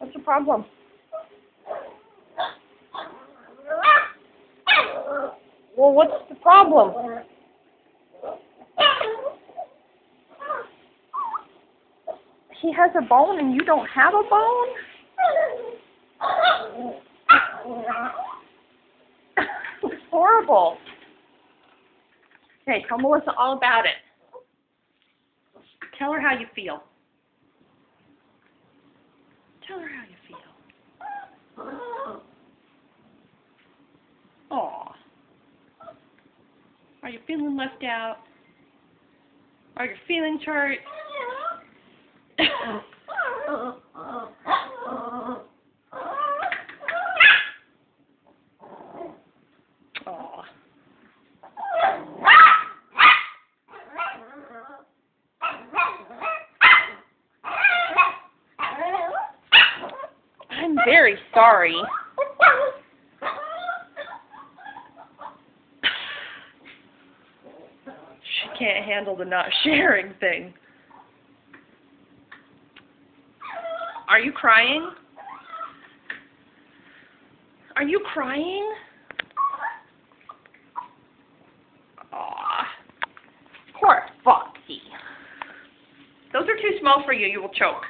What's the problem? Well, what's the problem? He has a bone and you don't have a bone? It's horrible. Okay, tell Melissa all about it. Tell her how you feel. Tell her how you feel. Aw. Are you feeling left out? Are your feelings hurt? Aw. I'm very sorry. She can't handle the not sharing thing. Are you crying? Are you crying? Aw. Poor Foxy. Those are too small for you. You will choke.